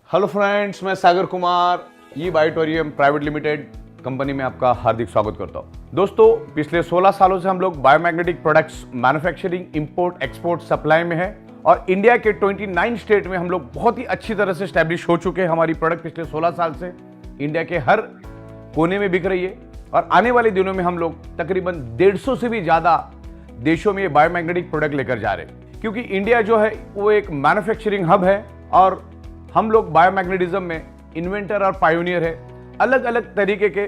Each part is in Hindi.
हेलो फ्रेंड्स, मैं सागर कुमार ई बायोटोरियम प्राइवेट लिमिटेड कंपनी में आपका हार्दिक स्वागत करता हूं। दोस्तों, पिछले 16 सालों से हम लोग biomagnetic products manufacturing, import, export, supply में हैं और इंडिया के 29 स्टेट में हम लोग बहुत ही अच्छी तरह से स्टैब्लिश हो चुके हैं। हमारी प्रोडक्ट पिछले 16 साल से इंडिया के हर कोने में बिक रही है और आने वाले दिनों में हम लोग तकरीबन 150 से भी ज्यादा देशों में ये बायोमैग्नेटिक प्रोडक्ट लेकर जा रहे हैं, क्योंकि इंडिया जो है वो एक मैन्युफैक्चरिंग हब है और हम लोग बायोमैग्नेटिज्म में इन्वेंटर और पायोनियर है। अलग अलग तरीके के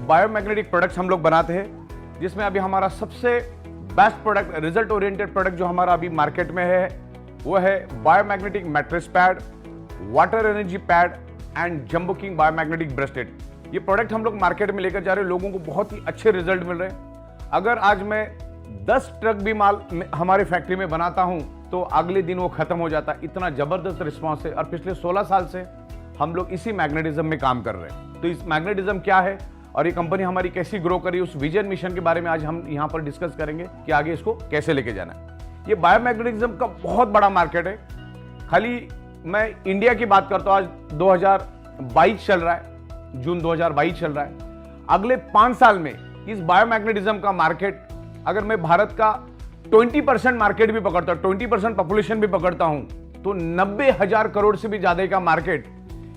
बायोमैग्नेटिक प्रोडक्ट्स हम लोग बनाते हैं, जिसमें अभी हमारा सबसे best product, result oriented product जो हमारा अभी मार्केट में है वो है biomagnetic mattress pad, water energy pad and jumbo king biomagnetic rested. ये प्रोडक्ट हम लोग मार्केट में लेकर जा रहे हैं, लोगों को बहुत ही अच्छे रिजल्ट मिल रहे हैं। अगर आज मैं 10 ट्रक भी माल हमारी फैक्ट्री में बनाता हूं तो अगले दिन वो खत्म हो जाता है। इतना जबरदस्त रिस्पांस है और पिछले 16 साल से हम लोग इसी मैग्नेटिज्म में काम कर रहे हैं। तो इस मैग्नेटिज्म क्या है और ये कंपनी हमारी कैसी ग्रो करी, उस विजन मिशन के बारे में आज हम यहाँ पर डिस्कस करेंगे कि आगे इसको कैसे लेके जाना है। ये बायोमैग्नेटिज्म का बहुत बड़ा मार्केट है। खाली मैं इंडिया की बात करता हूँ, आज 2022 चल रहा है, जून 2022 चल रहा है। अगले 5 साल में इस बायोमैग्नेटिज्म का मार्केट, अगर मैं भारत का 20% मार्केट भी पकड़ता हूं, 20% पॉपुलेशन भी पकड़ता हूं, तो 90,000 करोड़ से भी ज्यादा का मार्केट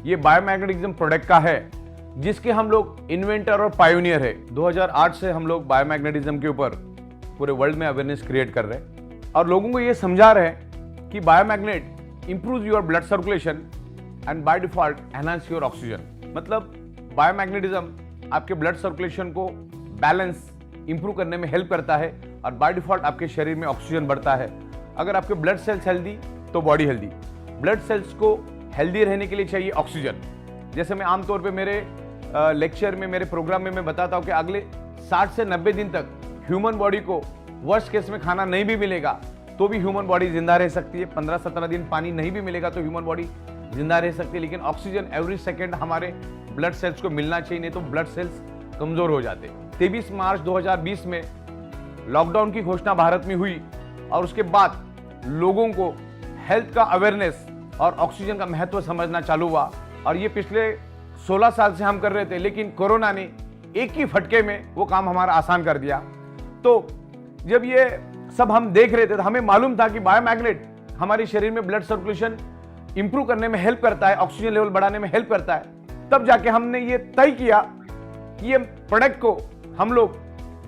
ये बायोमैग्नेटिज्म प्रोडक्ट का है, जिसके हम लोग इन्वेंटर और पायोनियर है। 2008 से हम लोग बायोमैग्नेटिज्म के ऊपर पूरे वर्ल्ड में अवेयरनेस क्रिएट कर रहे हैं और लोगों को ये समझा रहे हैं कि biomagnet improve your blood circulation and by default enhance your oxygen. मतलब बायोमैग्नेटिज्म आपके ब्लड सर्कुलेशन को बैलेंस इंप्रूव करने में हेल्प करता है और बाय डिफॉल्ट आपके शरीर में ऑक्सीजन बढ़ता है। अगर आपके ब्लड सेल्स हेल्दी तो बॉडी हेल्दी। ब्लड सेल्स को हेल्दी रहने के लिए चाहिए ऑक्सीजन। जैसे मैं आमतौर पे मेरे लेक्चर में, मेरे प्रोग्राम में मैं बताता हूं कि अगले 60 से 90 दिन तक ह्यूमन बॉडी को वर्स्ट केस में खाना नहीं भी मिलेगा तो भी ह्यूमन बॉडी जिंदा रह सकती है। 15-17 दिन पानी नहीं भी मिलेगा तो ह्यूमन बॉडी जिंदा रह सकती है, लेकिन ऑक्सीजन एवरी सेकेंड हमारे ब्लड सेल्स को मिलना चाहिए, नहीं तो ब्लड सेल्स कमजोर हो जाते हैं। 23 मार्च 2020 में लॉकडाउन की घोषणा भारत में हुई और उसके बाद लोगों को हेल्थ का अवेयरनेस और ऑक्सीजन का महत्व समझना चालू हुआ और ये पिछले 16 साल से हम कर रहे थे, लेकिन कोरोना ने एक ही फटके में वो काम हमारा आसान कर दिया। तो जब ये सब हम देख रहे थे तो हमें मालूम था कि बायोमैग्नेट हमारे शरीर में ब्लड सर्कुलेशन इंप्रूव करने में हेल्प करता है, ऑक्सीजन लेवल बढ़ाने में हेल्प करता है। तब जाके हमने ये तय किया कि ये प्रोडक्ट को हम लोग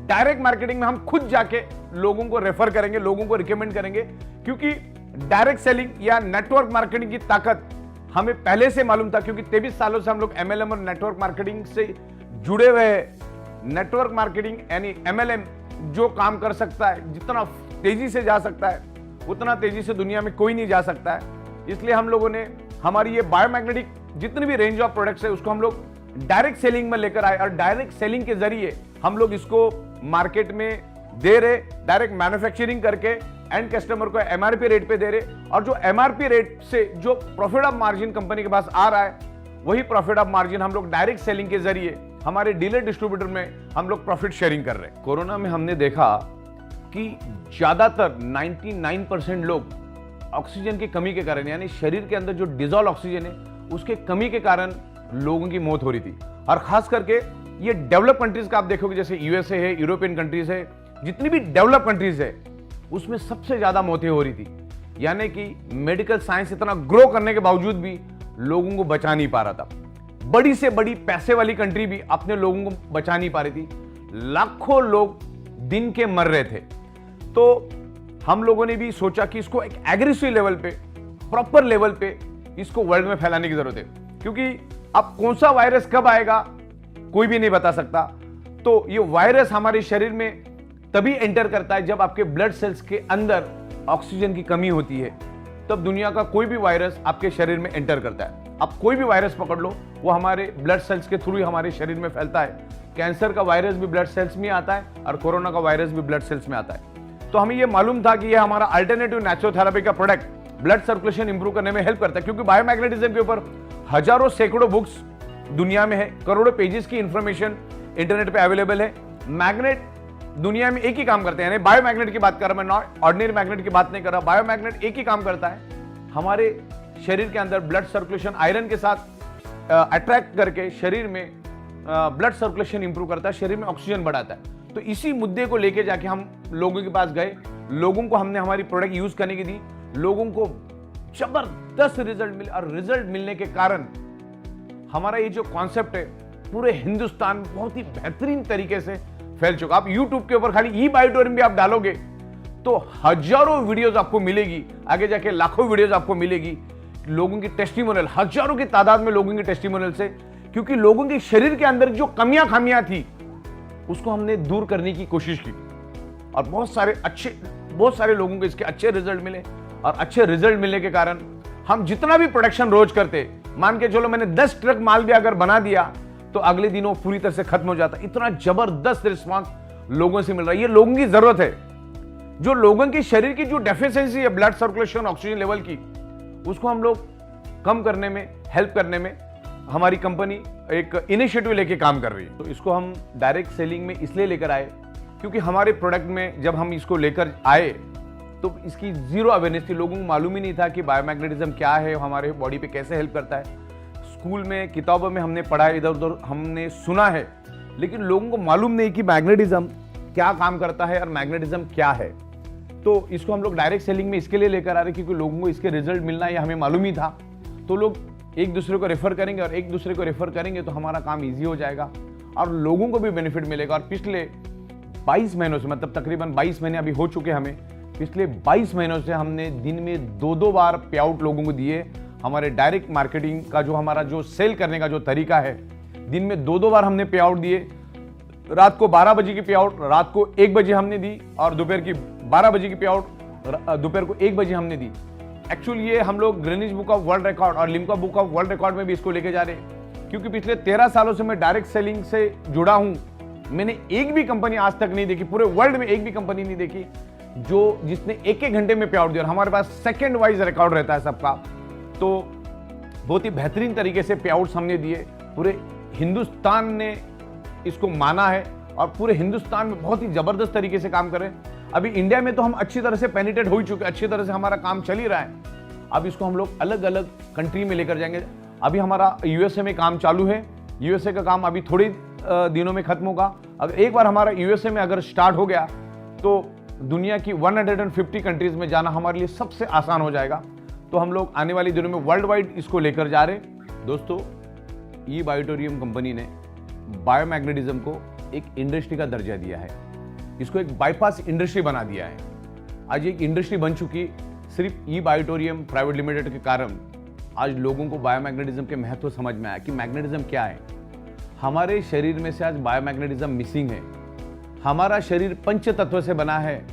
डायरेक्ट मार्केटिंग में हम खुद जाके लोगों को रेफर करेंगे, लोगों को रिकमेंड करेंगे, क्योंकि डायरेक्ट सेलिंग या नेटवर्क मार्केटिंग की ताकत हमें पहले से मालूम था, क्योंकि 23 सालों से हम लोग एमएलएम और नेटवर्क मार्केटिंग से जुड़े हुए हैं। नेटवर्क मार्केटिंग यानी एमएलएम जो काम कर सकता है, जितना तेजी से जा सकता है उतना तेजी से दुनिया में कोई नहीं जा सकता है। इसलिए हम लोगों ने हमारी ये बायोमैग्नेटिक जितनी भी रेंज ऑफ प्रोडक्ट्स है उसको हम लोग डायरेक्ट सेलिंग में लेकर आए और डायरेक्ट सेलिंग के जरिए हम लोग इसको मार्केट में दे रहे, डायरेक्ट मैन्युफैक्चरिंग करके एंड कस्टमर को एमआरपी रेट पे दे रहे और जो एमआरपी रेट से जो प्रॉफिट ऑफ मार्जिन कंपनी के पास आ रहा है वही प्रॉफिट ऑफ मार्जिन हम लोग डायरेक्ट सेलिंग के जरिए हमारे डीलर डिस्ट्रीब्यूटर में हम लोग प्रॉफिट शेयरिंग कर रहे हैं। कोरोना में हमने देखा कि ज्यादातर 99% लोग ऑक्सीजन की कमी के कारण, यानी शरीर के अंदर जो डिजॉल्व ऑक्सीजन है उसके कमी के कारण लोगों की मौत हो रही थी। और खास करके ये डेवलप कंट्रीज का आप देखोगे, जैसे यूएसए है, यूरोपियन कंट्रीज है, जितनी भी डेवलप कंट्रीज है उसमें सबसे ज्यादा मौतें हो रही थी। यानी कि मेडिकल साइंस इतना ग्रो करने के बावजूद भी लोगों को बचा नहीं पा रहा था। बड़ी से बड़ी पैसे वाली कंट्री भी अपने लोगों को बचा नहीं पा रही थी। लाखों लोग दिन के मर रहे थे। तो हम लोगों ने भी सोचा कि इसको एक एग्रेसिव लेवल पे, प्रॉपर लेवल पे इसको वर्ल्ड में फैलाने की जरूरत है, क्योंकि अब कौन सा वायरस कब आएगा कोई भी नहीं बता सकता। तो ये वायरस हमारे शरीर में तभी एंटर करता है जब आपके ब्लड सेल्स के अंदर ऑक्सीजन की कमी होती है, तब दुनिया का कोई भी वायरस आपके शरीर में एंटर करता है। आप कोई भी वायरस पकड़ लो, वो हमारे ब्लड सेल्स के थ्रू ही हमारे शरीर में फैलता है। कैंसर का वायरस भी ब्लड सेल्स में आता है और कोरोना का वायरस भी ब्लड सेल्स में आता है। तो हमें ये मालूम था कि ये हमारा अल्टरनेटिव नेचुरोथेरेपी का प्रोडक्ट ब्लड सर्कुलेशन इंप्रूव करने में हेल्प करता है, क्योंकि बायोमैग्नेटिज्म के ऊपर हजारों सैकड़ों बुक्स दुनिया में है, करोड़ों पेजेस की इंफॉर्मेशन इंटरनेट पे अवेलेबल है। मैग्नेट दुनिया में एक ही काम करते हैं, बायोमैग्नेट की बात कर रहा हूं मैं, ऑर्डिनरी मैग्नेट की बात नहीं कर रहा। बायोमैग्नेट एक ही काम करता है, हमारे शरीर के अंदर ब्लड सर्कुलेशन आयरन के साथ अट्रैक्ट करके शरीर में ब्लड सर्कुलेशन इंप्रूव करता है, शरीर में ऑक्सीजन बढ़ाता है। तो इसी मुद्दे को लेके जाके हम लोगों के पास गए, लोगों को हमने हमारी प्रोडक्ट यूज करने की दी, लोगों को जबरदस्त रिजल्ट मिले और रिजल्ट मिलने के कारण हमारा ये जो कॉन्सेप्ट है पूरे हिंदुस्तान में बहुत ही बेहतरीन तरीके से फैल चुका। आप YouTube के ऊपर खाली ई बायोटोरियम भी आप डालोगे तो हजारों वीडियोस आपको मिलेगी, आगे जाके लाखों वीडियोस आपको मिलेगी, लोगों की टेस्टिमोनियल, हजारों की तादाद में लोगों की टेस्टिमोनियल से, क्योंकि लोगों के शरीर के अंदर जो कमियां खामियां थी उसको हमने दूर करने की कोशिश की और बहुत सारे लोगों को इसके अच्छे रिजल्ट मिले। और अच्छे रिजल्ट मिलने के कारण हम जितना भी प्रोडक्शन रोज करते, मान के चलो मैंने 10 ट्रक माल भी अगर बना दिया तो अगले दिनों पूरी तरह से खत्म हो जाता। इतना जबरदस्त रिस्पांस लोगों से मिल रहा है। ये लोगों की जरूरत है, जो लोगों की शरीर की जो डेफिशिएंसी है ब्लड सर्कुलेशन ऑक्सीजन लेवल की, उसको हम लोग कम करने में, हेल्प करने में हमारी कंपनी एक इनिशिएटिव लेके काम कर रही है। तो इसको हम डायरेक्ट सेलिंग में इसलिए लेकर आए क्योंकि हमारे प्रोडक्ट में जब हम इसको लेकर आए तो इसकी जीरो अवेयरनेस थी, लोगों को मालूम ही नहीं था कि बायोमैग्नेटिज्म क्या है, हमारे बॉडी पे कैसे हेल्प करता है। स्कूल में किताबों में हमने पढ़ा है, इधर उधर हमने सुना है, लेकिन लोगों को मालूम नहीं कि मैग्नेटिज्म क्या काम करता है और मैग्नेटिज्म क्या है। तो इसको हम लोग डायरेक्ट सेलिंग में इसके लिए लेकर आ रहे क्योंकि लोगों को इसके रिजल्ट मिलना है, हमें मालूम ही था। तो लोग एक दूसरे को रेफर करेंगे और एक दूसरे को रेफर करेंगे तो हमारा काम ईजी हो जाएगा और लोगों को भी बेनिफिट मिलेगा। और पिछले 22 महीनों से, मतलब तकरीबन 22 महीने अभी हो चुके हमें, पिछले 22 महीनों से हमने दिन में 2-2 बार पे आउट लोगों को दिए। हमारे डायरेक्ट मार्केटिंग का जो हमारा जो सेल करने का जो तरीका है, दिन में 2-2 बार हमने पे आउट दिए। रात को 12 बजे की पे आउट रात को 1 बजे हमने दी और दोपहर की 12 बजे की पे आउट दोपहर को 1 बजे हमने दी। एक्चुअली ये हम लोग Guinness book of world record और Limca book of world record में भी इसको लेके जा रहे हैं, क्योंकि पिछले 13 सालों से मैं डायरेक्ट सेलिंग से जुड़ा हूं। मैंने एक भी कंपनी आज तक नहीं देखी, पूरे वर्ल्ड में एक भी कंपनी नहीं देखी जिसने 1-1 घंटे में पे आउट दिया। हमारे पास सेकंड वाइज रिकॉर्ड रहता है सबका। तो बहुत ही बेहतरीन तरीके से पे आउट्स हमने दिए, पूरे हिंदुस्तान ने इसको माना है और पूरे हिंदुस्तान में बहुत ही जबरदस्त तरीके से काम कर रहे हैं। अभी इंडिया में तो हम अच्छी तरह से पेनिट्रेट हो चुके, अच्छी तरह से हमारा काम चल ही रहा है। अब इसको हम लोग अलग अलग कंट्री में लेकर जाएंगे। अभी हमारा यूएसए में काम चालू है, यूएसए का काम अभी थोड़े दिनों में खत्म होगा। अगर एक बार हमारा यूएसए में अगर स्टार्ट हो गया तो दुनिया की 150 कंट्रीज में जाना हमारे लिए सबसे आसान हो जाएगा। तो हम लोग आने वाले दिनों में वर्ल्ड वाइड इसको लेकर जा रहे। दोस्तों, ई बायोटोरियम कंपनी ने बायोमैग्नेटिज्म को एक इंडस्ट्री का दर्जा दिया है, इसको एक बाईपास इंडस्ट्री बना दिया है। आज एक इंडस्ट्री बन चुकी सिर्फ ई बायोटोरियम प्राइवेट लिमिटेड के कारण। आज लोगों को बायोमैग्नेटिज्म के महत्व समझ में आया कि मैग्नेटिज्म क्या है। हमारे शरीर में से आज बायोमैग्नेटिज्म मिसिंग है। हमारा शरीर पंच तत्व से बना है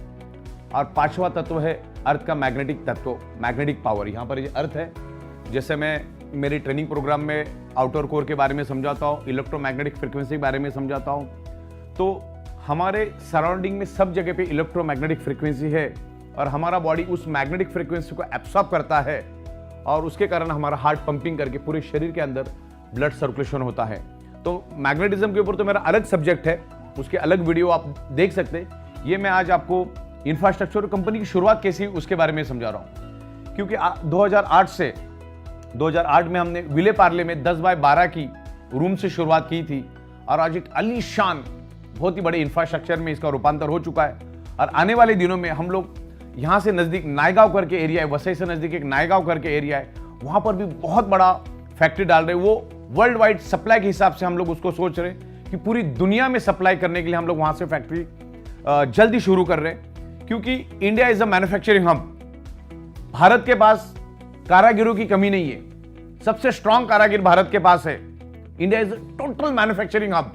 और पांचवा तत्व है अर्थ का मैग्नेटिक तत्व, मैग्नेटिक पावर। यहाँ पर ये अर्थ है, जैसे मैं मेरी ट्रेनिंग प्रोग्राम में आउटर कोर के बारे में समझाता हूँ, इलेक्ट्रोमैग्नेटिक फ्रिक्वेंसी के बारे में समझाता हूँ। तो हमारे सराउंडिंग में सब जगह पे इलेक्ट्रोमैग्नेटिक फ्रिक्वेंसी है और हमारा बॉडी उस मैग्नेटिक फ्रिक्वेंसी को एब्सॉर्ब करता है और उसके कारण हमारा हार्ट पंपिंग करके पूरे शरीर के अंदर ब्लड सर्कुलेशन होता है। तो मैग्नेटिज्म के ऊपर तो मेरा अलग सब्जेक्ट है, उसके अलग वीडियो आप देख सकते हैं। ये मैं आज आपको इंफ्रास्ट्रक्चर कंपनी की शुरुआत कैसी उसके बारे में समझा रहा हूँ, क्योंकि 2008 में हमने विले पार्ले में 10x12 की रूम से शुरुआत की थी और आज एक अलीशान बहुत ही बड़े इंफ्रास्ट्रक्चर में इसका रूपांतर हो चुका है। और आने वाले दिनों में हम लोग यहाँ से नजदीक नायगांव करके एरिया है, वसई से नजदीक एक नायगांव करके एरिया है, वहां पर भी बहुत बड़ा फैक्ट्री डाल रहे हैं। वो वर्ल्ड वाइड सप्लाई के हिसाब से हम लोग उसको सोच रहे हैं कि पूरी दुनिया में सप्लाई करने के लिए हम लोग वहां से फैक्ट्री जल्दी शुरू कर रहे हैं, क्योंकि India is a manufacturing hub. Bharat के पास कारागिरों की कमी नहीं है, सबसे स्ट्रॉन्ग कारागिर भारत के पास है। India is total manufacturing hub.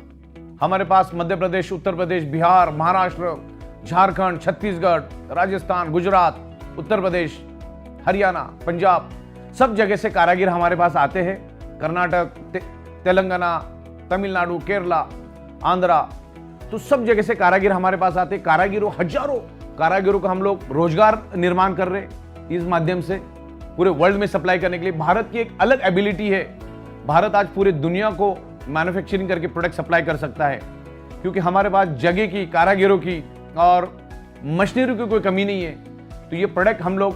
हमारे पास मध्य प्रदेश, उत्तर प्रदेश, बिहार, महाराष्ट्र, झारखंड, छत्तीसगढ़, राजस्थान, गुजरात, उत्तर प्रदेश, हरियाणा, पंजाब, सब जगह से कारागिर हमारे पास आते हैं। कर्नाटक, तेलंगाना, तमिलनाडु, केरला, आंध्रा, तो सब जगह से कारागिर हमारे पास आते हैं। हजारों कारागिरों का हम लोग रोजगार निर्माण कर रहे हैं इस माध्यम से पूरे वर्ल्ड में सप्लाई करने के लिए। भारत की एक अलग एबिलिटी है, भारत आज पूरे दुनिया को मैन्युफैक्चरिंग करके प्रोडक्ट सप्लाई कर सकता है, क्योंकि हमारे पास जगह की, कारागिरों की और मशीनरी की कोई कमी नहीं है। तो ये प्रोडक्ट हम लोग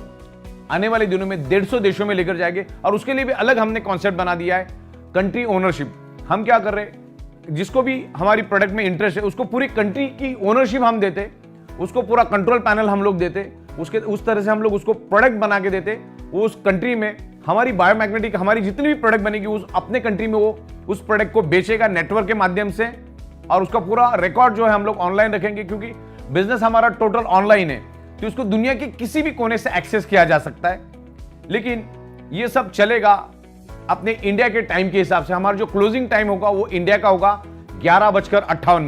आने वाले दिनों में 150 देशों में लेकर जाएंगे। और उसके लिए भी अलग हमने कॉन्सेप्ट बना दिया है, कंट्री ओनरशिप। हम क्या कर रहे हैं, जिसको भी हमारी प्रोडक्ट में इंटरेस्ट है उसको पूरी कंट्री की ओनरशिप हम देते, उसको पूरा कंट्रोल पैनल हम लोग देते, उसके उस तरह से हम लोग उसको प्रोडक्ट बना के देते। वो उस कंट्री में हमारी बायोमैग्नेटिक हमारी जितनी भी प्रोडक्ट बनेगी उस अपने कंट्री में वो उस प्रोडक्ट को बेचेगा नेटवर्क के माध्यम से। और उसका पूरा रिकॉर्ड जो है हम लोग ऑनलाइन रखेंगे, क्योंकि बिजनेस हमारा टोटल ऑनलाइन है, तो उसको दुनिया के किसी भी कोने से एक्सेस किया जा सकता है। लेकिन ये सब चलेगा अपने इंडिया के टाइम के हिसाब से। हमारा जो क्लोजिंग टाइम होगा वो इंडिया का होगा 11:58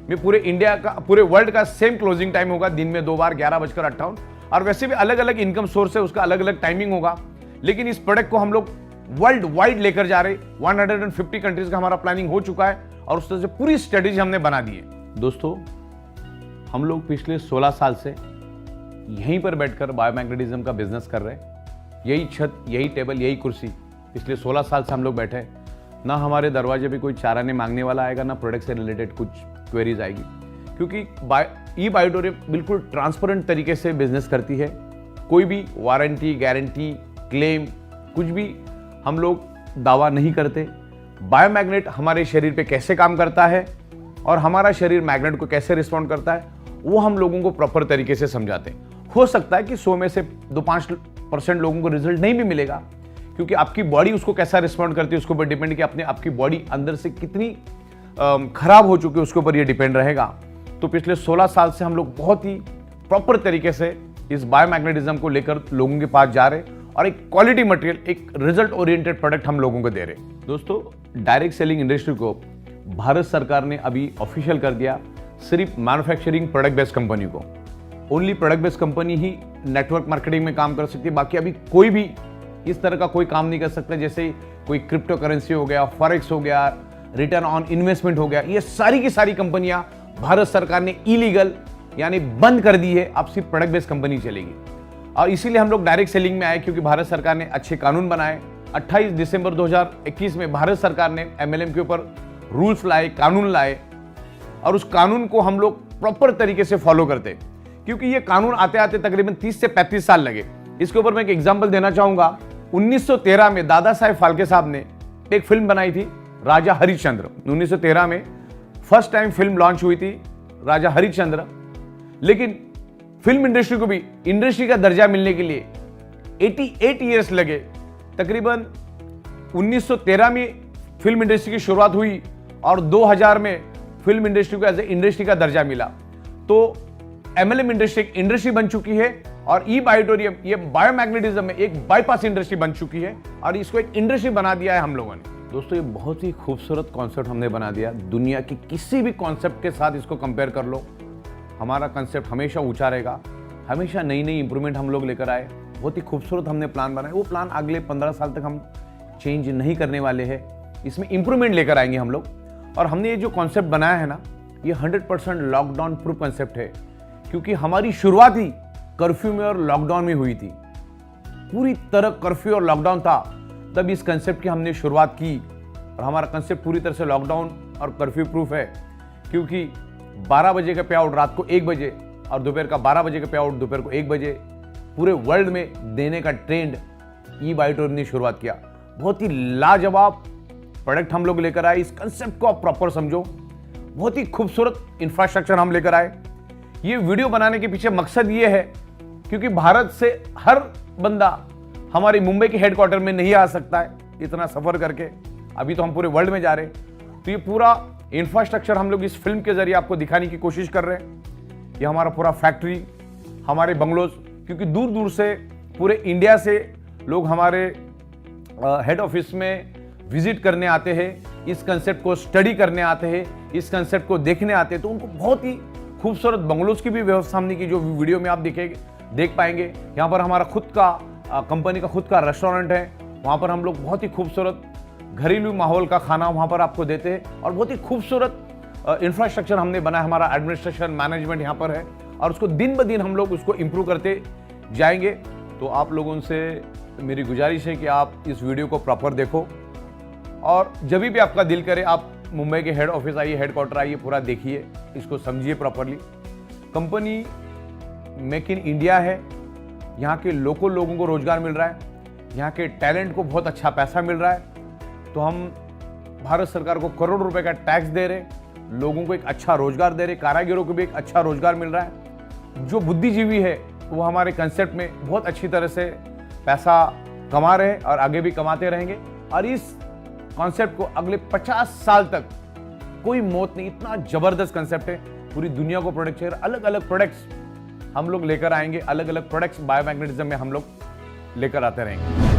में। पूरे इंडिया का, पूरे वर्ल्ड का सेम क्लोजिंग टाइम होगा, दिन में 2 बार 11:58। और वैसे भी अलग अलग इनकम सोर्स है, उसका अलग अलग टाइमिंग होगा। लेकिन इस प्रोडक्ट को हम लोग वर्ल्ड वाइड लेकर जा रहे, 150 कंट्रीज का हमारा प्लानिंग हो चुका है और उस तरह से पूरी स्ट्रेटेजी हमने बना दी है। दोस्तों, हम लोग पिछले 16 साल से यहीं पर बैठकर बायोमैग्नेटिज्म का बिजनेस कर रहे हैं। यही छत, यही टेबल, यही कुर्सी, पिछले 16 साल से हम लोग बैठे हैं। ना हमारे दरवाजे पे कोई चाराने मांगने वाला आएगा, ना प्रोडक्ट से रिलेटेड कुछ क्वेरीज आएगी, क्योंकि ई बायोटोरियम बिल्कुल ट्रांसपेरेंट तरीके से बिजनेस करती है। कोई भी वारंटी, गारंटी, क्लेम, कुछ भी हम लोग दावा नहीं करते। बायोमैग्नेट हमारे शरीर पे कैसे काम करता है और हमारा शरीर मैग्नेट को कैसे रिस्पॉन्ड करता है, वो हम लोगों को प्रॉपर तरीके से समझाते हैं। हो सकता है कि 100 में से 2-5% लोगों को रिजल्ट नहीं भी मिलेगा, क्योंकि आपकी बॉडी उसको कैसा रिस्पॉन्ड करती है उसके ऊपर डिपेंड, कि अपने आपकी बॉडी अंदर से कितनी खराब हो चुकी है उसके ऊपर ये डिपेंड रहेगा। तो पिछले 16 साल से हम लोग बहुत ही प्रॉपर तरीके से इस बायोमैग्नेटिज्म को लेकर लोगों के पास जा रहे और एक क्वालिटी मटेरियल, एक रिजल्ट ओरिएंटेड प्रोडक्ट हम लोगों को दे रहे। दोस्तों, डायरेक्ट सेलिंग इंडस्ट्री को भारत सरकार ने अभी ऑफिशियल कर दिया सिर्फ मैन्युफैक्चरिंग प्रोडक्ट बेस्ड कंपनी को। ओनली प्रोडक्ट बेस्ड कंपनी ही नेटवर्क मार्केटिंग में काम कर सकती है। बाकी अभी कोई भी इस तरह का कोई काम नहीं कर सकता, जैसे कोई क्रिप्टो करेंसी हो गया, फॉरेक्स हो गया, रिटर्न ऑन इन्वेस्टमेंट हो गया। ये सारी की सारी कंपनियां भारत सरकार ने इलीगल यानी बंद कर दी है। अब सिर्फ प्रोडक्ट बेस्ड कंपनी चलेगी और इसीलिए हम लोग डायरेक्ट सेलिंग में आए, क्योंकि भारत सरकार ने अच्छे कानून बनाए। 28 दिसंबर 2021 में भारत सरकार ने MLM के ऊपर रूल्स लाए, कानून लाए और उस कानून को हम लोग प्रॉपर तरीके से फॉलो करते, क्योंकि ये कानून आते आते तकरीबन 30 से 35 साल लगे। इसके ऊपर मैं एक एग्जांपल देना चाहूंगा। 1913 में दादा साहेब फाल्के साहब ने एक फिल्म बनाई थी, राजा हरिश्चंद्र। 1913 में फर्स्ट टाइम फिल्म लॉन्च हुई थी, राजा हरिश्चंद्र। लेकिन फिल्म इंडस्ट्री को भी इंडस्ट्री का दर्जा मिलने के लिए 88 ईयर्स लगे। तकरीबन 1913 में फिल्म इंडस्ट्री की शुरुआत हुई और 2000 में फिल्म इंडस्ट्री को एज ए इंडस्ट्री का दर्जा मिला। तो MLM इंडस्ट्री एक इंडस्ट्री बन चुकी है और ई बायोटोरियम, ये बायोमैग्नेटिज्म में एक बाईपास इंडस्ट्री बन चुकी है और इसको एक इंडस्ट्री बना दिया है हम लोगों ने। दोस्तों, ये बहुत ही खूबसूरत कॉन्सेप्ट हमने बना दिया। दुनिया की किसी भी कॉन्सेप्ट के साथ इसको कंपेयर कर लो, हमारा कॉन्सेप्ट हमेशा ऊंचा रहेगा, हमेशा नई नई इंप्रूवमेंट हम लोग लेकर आए। बहुत ही खूबसूरत हमने प्लान बनाया। वो प्लान अगले 15 साल तक हम चेंज नहीं करने वाले हैं, इसमें इंप्रूवमेंट लेकर आएंगे हम लोग। और हमने ये जो कॉन्सेप्ट बनाया है ना, ये 100% लॉकडाउन प्रूफ कॉन्सेप्ट है, क्योंकि हमारी शुरुआत ही कर्फ्यू में और लॉकडाउन में हुई थी। पूरी तरह कर्फ्यू और लॉकडाउन था, तब इस कंसेप्ट की हमने शुरुआत की। और हमारा कंसेप्ट पूरी तरह से लॉकडाउन और कर्फ्यू प्रूफ है, क्योंकि 12 बजे का पे आउट रात को 1 बजे और दोपहर का 12 बजे का पे आउट दोपहर को 1 बजे पूरे वर्ल्ड में देने का ट्रेंड ई बायोटोरियम ने शुरुआत किया। बहुत ही लाजवाब प्रोडक्ट हम लोग लेकर आए। इस कंसेप्ट को आप प्रॉपर समझो। बहुत ही खूबसूरत इंफ्रास्ट्रक्चर हम लेकर आए। ये वीडियो बनाने के पीछे मकसद ये है, क्योंकि भारत से हर बंदा हमारे मुंबई के हेडक्वार्टर में नहीं आ सकता है इतना सफर करके। अभी तो हम पूरे वर्ल्ड में जा रहे हैं, तो ये पूरा इंफ्रास्ट्रक्चर हम लोग इस फिल्म के जरिए आपको दिखाने की कोशिश कर रहे हैं। ये हमारा पूरा फैक्ट्री, हमारे बंगलोज, क्योंकि दूर दूर से पूरे इंडिया से लोग हमारे हेड ऑफिस में विजिट करने आते हैं, इस कंसेप्ट को स्टडी करने आते हैं, इस कंसेप्ट को देखने आते हैं। तो उनको बहुत ही खूबसूरत बंगलोज की भी व्यवस्था हमने की, जो वीडियो में आप देख पाएंगे। यहाँ पर हमारा खुद का कंपनी का खुद का रेस्टोरेंट है। वहाँ पर हम लोग बहुत ही खूबसूरत घरेलू माहौल का खाना वहाँ पर आपको देते हैं और बहुत ही खूबसूरत इंफ्रास्ट्रक्चर हमने बनाया। हमारा एडमिनिस्ट्रेशन मैनेजमेंट यहाँ पर है और उसको दिन ब दिन हम लोग उसको इम्प्रूव करते जाएंगे। तो आप लोगों से मेरी गुजारिश है कि आप इस वीडियो को प्रॉपर देखो और जब भी आपका दिल करे आप मुंबई के हेड ऑफिस आइए, हेडक्वार्टर आइए, पूरा देखिए, इसको समझिए properly. Company make in India है यहाँ के लोकल लोगों को रोजगार मिल रहा है, यहाँ के टैलेंट को बहुत अच्छा पैसा मिल रहा है। तो हम भारत सरकार को करोड़ों रुपए का टैक्स दे रहे, लोगों को एक अच्छा रोजगार दे रहे, कारीगरों को भी एक अच्छा रोजगार मिल रहा है। जो बुद्धिजीवी है वो हमारे कंसेप्ट में बहुत अच्छी तरह से पैसा कमा रहे हैं और आगे भी कमाते रहेंगे। और इस कॉन्सेप्ट को अगले 50 साल तक कोई मौत नहीं, इतना जबरदस्त कंसेप्ट है। पूरी दुनिया को प्रोडक्ट चाहिए, अलग अलग प्रोडक्ट्स हम लोग लेकर आएंगे, अलग अलग प्रोडक्ट्स बायोमैग्नेटिज्म में हम लोग लेकर आते रहेंगे।